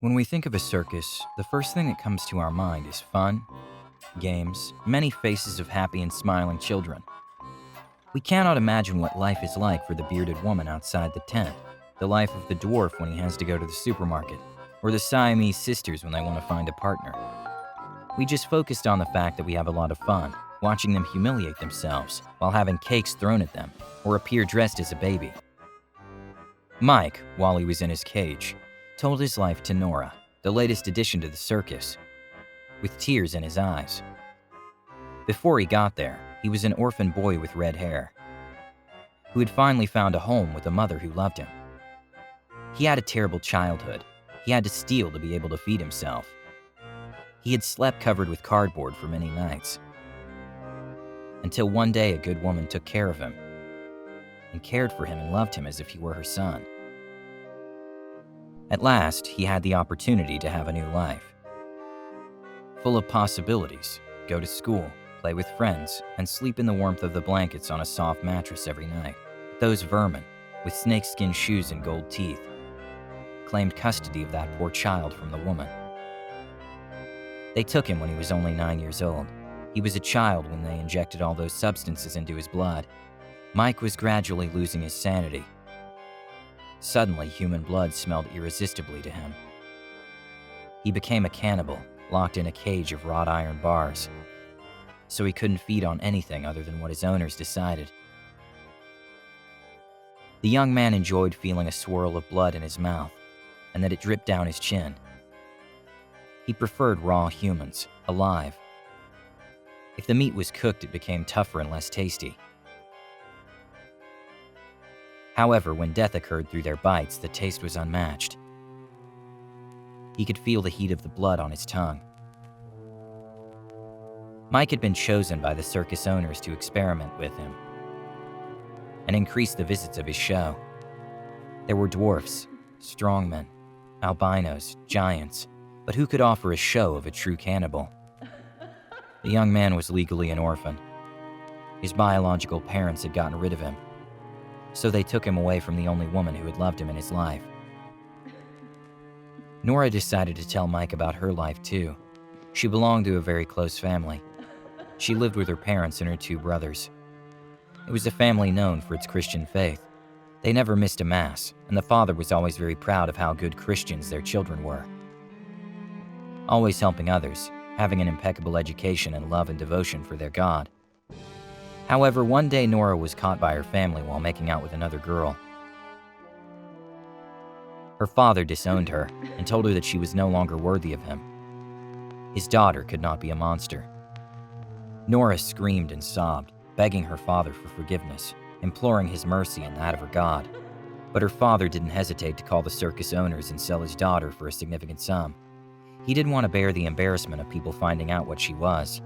When we think of a circus, the first thing that comes to our mind is fun, games, many faces of happy and smiling children. We cannot imagine what life is like for the bearded woman outside the tent, the life of the dwarf when he has to go to the supermarket, or the Siamese sisters when they want to find a partner. We just focused on the fact that we have a lot of fun, watching them humiliate themselves while having cakes thrown at them, or appear dressed as a baby. Mike, while he was in his cage, told his life to Nora, the latest addition to the circus, with tears in his eyes. Before he got there, he was an orphan boy with red hair, who had finally found a home with a mother who loved him. He had a terrible childhood. He had to steal to be able to feed himself. He had slept covered with cardboard for many nights, until one day a good woman took care of him, and cared for him and loved him as if he were her son. At last, he had the opportunity to have a new life, full of possibilities, go to school, play with friends, and sleep in the warmth of the blankets on a soft mattress every night. Those vermin, with snakeskin shoes and gold teeth, claimed custody of that poor child from the woman. They took him when he was only 9 years old. He was a child when they injected all those substances into his blood. Mike was gradually losing his sanity. Suddenly, human blood smelled irresistibly to him. He became a cannibal, locked in a cage of wrought iron bars, so he couldn't feed on anything other than what his owners decided. The young man enjoyed feeling a swirl of blood in his mouth, and that it dripped down his chin. He preferred raw humans, alive. If the meat was cooked, it became tougher and less tasty. However, when death occurred through their bites, the taste was unmatched. He could feel the heat of the blood on his tongue. Mike had been chosen by the circus owners to experiment with him and increase the visits of his show. There were dwarfs, strongmen, albinos, giants, but who could offer a show of a true cannibal? The young man was legally an orphan. His biological parents had gotten rid of him, so they took him away from the only woman who had loved him in his life. Nora decided to tell Mike about her life too. She belonged to a very close family. She lived with her parents and her two brothers. It was a family known for its Christian faith. They never missed a mass, and the father was always very proud of how good Christians their children were. Always helping others, having an impeccable education and love and devotion for their God. However, one day Nora was caught by her family while making out with another girl. Her father disowned her and told her that she was no longer worthy of him. His daughter could not be a monster. Nora screamed and sobbed, begging her father for forgiveness, imploring his mercy and that of her God. But her father didn't hesitate to call the circus owners and sell his daughter for a significant sum. He didn't want to bear the embarrassment of people finding out what she was.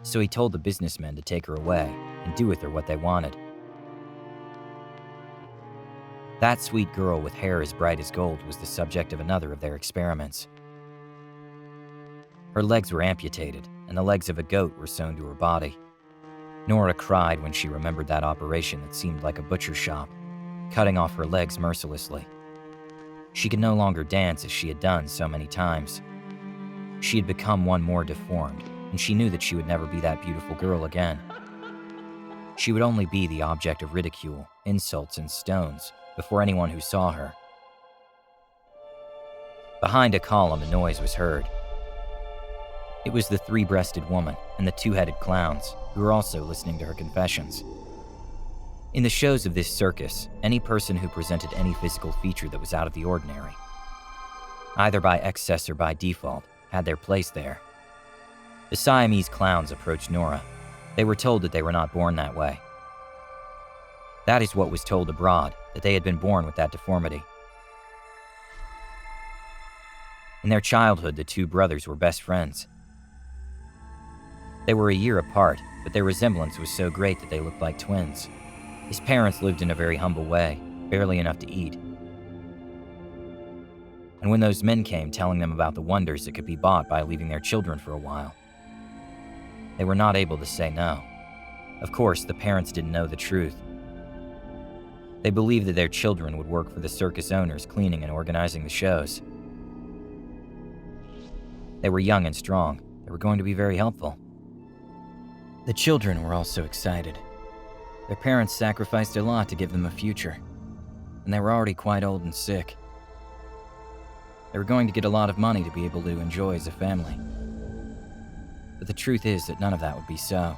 So he told the businessmen to take her away and do with her what they wanted. That sweet girl with hair as bright as gold was the subject of another of their experiments. Her legs were amputated, and the legs of a goat were sewn to her body. Nora cried when she remembered that operation that seemed like a butcher shop, cutting off her legs mercilessly. She could no longer dance as she had done so many times. She had become one more deformed, and she knew that she would never be that beautiful girl again. She would only be the object of ridicule, insults, and stones before anyone who saw her. Behind a column, a noise was heard. It was the three-breasted woman and the two-headed clowns, who were also listening to her confessions. In the shows of this circus, any person who presented any physical feature that was out of the ordinary, either by excess or by default, had their place there. The Siamese clowns approached Nora. They were told that they were not born that way. That is what was told abroad, that they had been born with that deformity. In their childhood, the two brothers were best friends. They were a year apart, but their resemblance was so great that they looked like twins. His parents lived in a very humble way, barely enough to eat. And when those men came telling them about the wonders that could be bought by leaving their children for a while, they were not able to say no. Of course, the parents didn't know the truth. They believed that their children would work for the circus owners, cleaning and organizing the shows. They were young and strong. They were going to be very helpful. The children were also excited. Their parents sacrificed a lot to give them a future, and they were already quite old and sick. They were going to get a lot of money to be able to enjoy as a family. But the truth is that none of that would be so.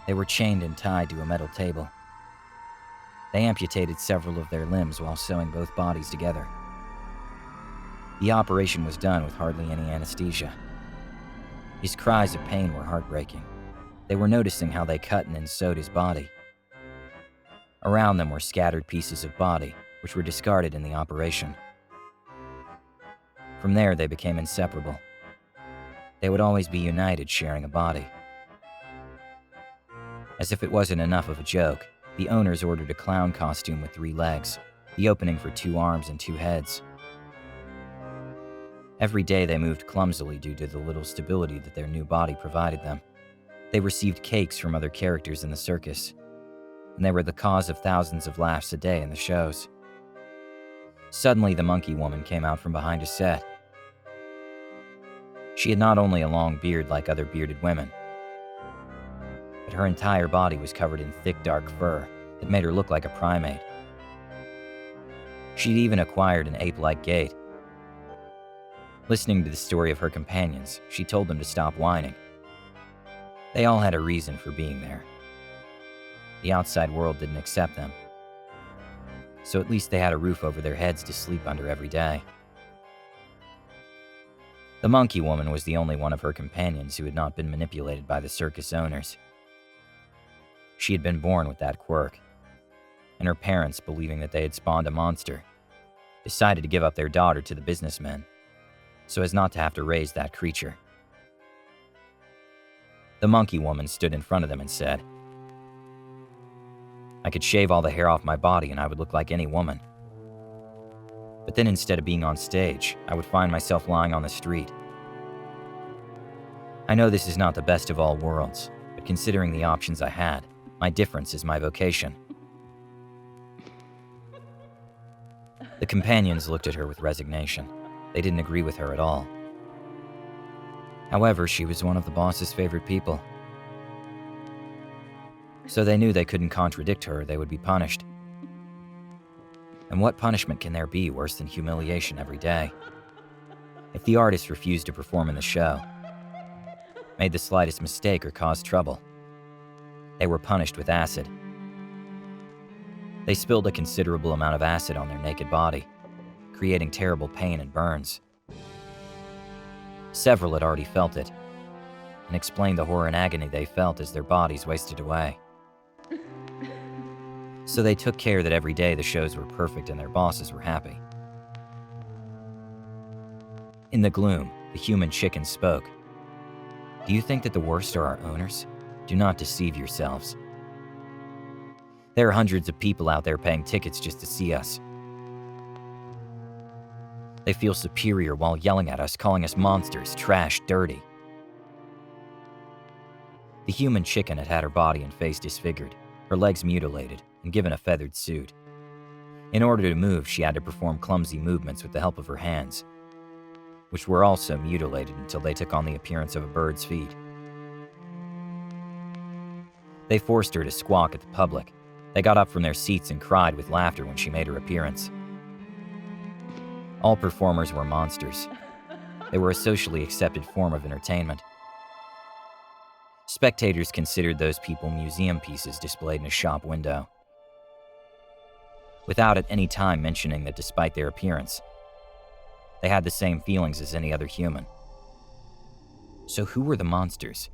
They were chained and tied to a metal table. They amputated several of their limbs while sewing both bodies together. The operation was done with hardly any anesthesia. His cries of pain were heartbreaking. They were noticing how they cut and then sewed his body. Around them were scattered pieces of body, which were discarded in the operation. From there, they became inseparable. They would always be united, sharing a body. As if it wasn't enough of a joke, the owners ordered a clown costume with 3 legs, the opening for 2 arms and 2 heads. Every day they moved clumsily due to the little stability that their new body provided them. They received cakes from other characters in the circus, and they were the cause of thousands of laughs a day in the shows. Suddenly, the monkey woman came out from behind a set. She had not only a long beard like other bearded women, but her entire body was covered in thick, dark fur that made her look like a primate. She'd even acquired an ape-like gait. Listening to the story of her companions, she told them to stop whining. They all had a reason for being there. The outside world didn't accept them, so at least they had a roof over their heads to sleep under every day. The monkey woman was the only one of her companions who had not been manipulated by the circus owners. She had been born with that quirk, and her parents, believing that they had spawned a monster, decided to give up their daughter to the businessmen, so as not to have to raise that creature. The monkey woman stood in front of them and said, "I could shave all the hair off my body and I would look like any woman. But then instead of being on stage, I would find myself lying on the street. I know this is not the best of all worlds, but considering the options I had, my difference is my vocation." The companions looked at her with resignation. They didn't agree with her at all. However, she was one of the boss's favorite people. So they knew they couldn't contradict her or they would be punished. And what punishment can there be worse than humiliation every day? If the artist refused to perform in the show, made the slightest mistake or caused trouble, they were punished with acid. They spilled a considerable amount of acid on their naked body, creating terrible pain and burns. Several had already felt it, and explained the horror and agony they felt as their bodies wasted away. So they took care that every day the shows were perfect and their bosses were happy. In the gloom, the human chicken spoke. "Do you think that the worst are our owners? Do not deceive yourselves. There are hundreds of people out there paying tickets just to see us. They feel superior while yelling at us, calling us monsters, trash, dirty." The human chicken had had her body and face disfigured, her legs mutilated, and given a feathered suit. In order to move, she had to perform clumsy movements with the help of her hands, which were also mutilated until they took on the appearance of a bird's feet. They forced her to squawk at the public. They got up from their seats and cried with laughter when she made her appearance. All performers were monsters. They were a socially accepted form of entertainment. Spectators considered those people museum pieces displayed in a shop window, without at any time mentioning that despite their appearance, they had the same feelings as any other human. So who were the monsters?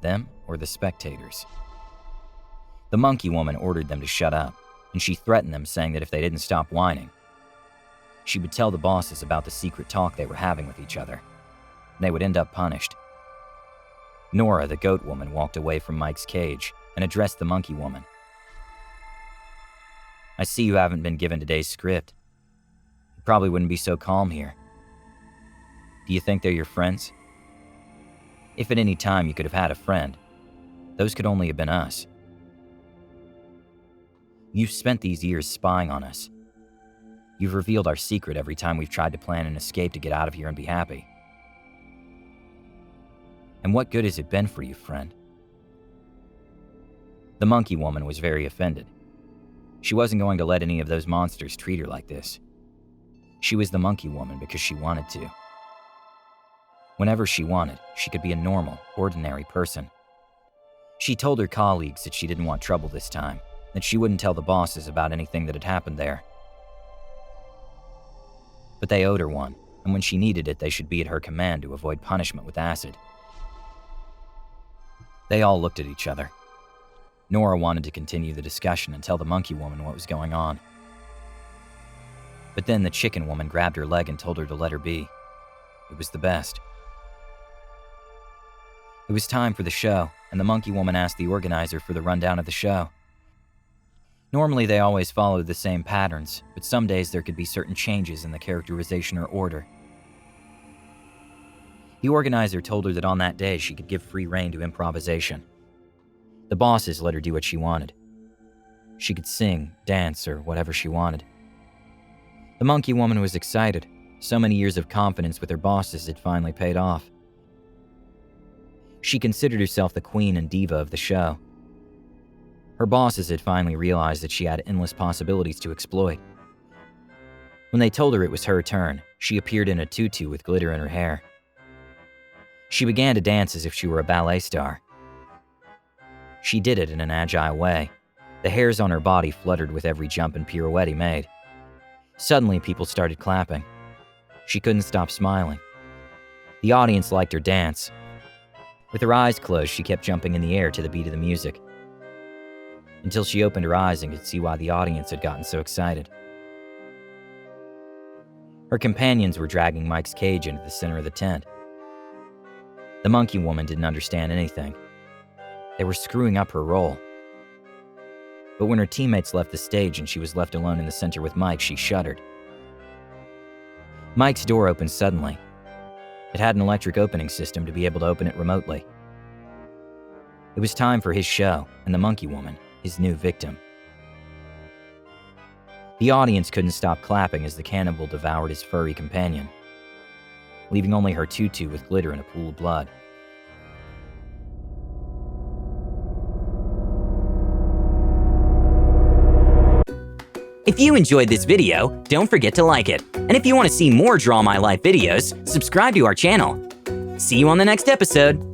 Them or the spectators? The monkey woman ordered them to shut up, and she threatened them, saying that if they didn't stop whining, she would tell the bosses about the secret talk they were having with each other, and they would end up punished. Nora, the goat woman, walked away from Mike's cage and addressed the monkey woman. "I see you haven't been given today's script. You probably wouldn't be so calm here. Do you think they're your friends? If at any time you could have had a friend, those could only have been us. You've spent these years spying on us. You've revealed our secret every time we've tried to plan an escape to get out of here and be happy. And what good has it been for you, friend? The monkey woman was very offended. She wasn't going to let any of those monsters treat her like this. She was the monkey woman because she wanted to. Whenever she wanted, she could be a normal, ordinary person. She told her colleagues that she didn't want trouble this time, that she wouldn't tell the bosses about anything that had happened there. But they owed her one, and when she needed it, they should be at her command to avoid punishment with acid. They all looked at each other. Nora wanted to continue the discussion and tell the monkey woman what was going on. But then the chicken woman grabbed her leg and told her to let her be. It was the best. It was time for the show, and the monkey woman asked the organizer for the rundown of the show. Normally they always followed the same patterns, but some days there could be certain changes in the characterization or order. The organizer told her that on that day she could give free rein to improvisation. The bosses let her do what she wanted. She could sing, dance, or whatever she wanted. The monkey woman was excited. So many years of confidence with her bosses had finally paid off. She considered herself the queen and diva of the show. Her bosses had finally realized that she had endless possibilities to exploit. When they told her it was her turn, she appeared in a tutu with glitter in her hair. She began to dance as if she were a ballet star. She did it in an agile way. The hairs on her body fluttered with every jump and pirouette he made. Suddenly, people started clapping. She couldn't stop smiling. The audience liked her dance. With her eyes closed, she kept jumping in the air to the beat of the music, until she opened her eyes and could see why the audience had gotten so excited. Her companions were dragging Mike's cage into the center of the tent. The monkey woman didn't understand anything. They were screwing up her role. But when her teammates left the stage and she was left alone in the center with Mike, she shuddered. Mike's door opened suddenly. It had an electric opening system to be able to open it remotely. It was time for his show, and the monkey woman, his new victim. The audience couldn't stop clapping as the cannibal devoured his furry companion, leaving only her tutu with glitter in a pool of blood. If you enjoyed this video, don't forget to like it. And if you want to see more Draw My Life videos, subscribe to our channel. See you on the next episode.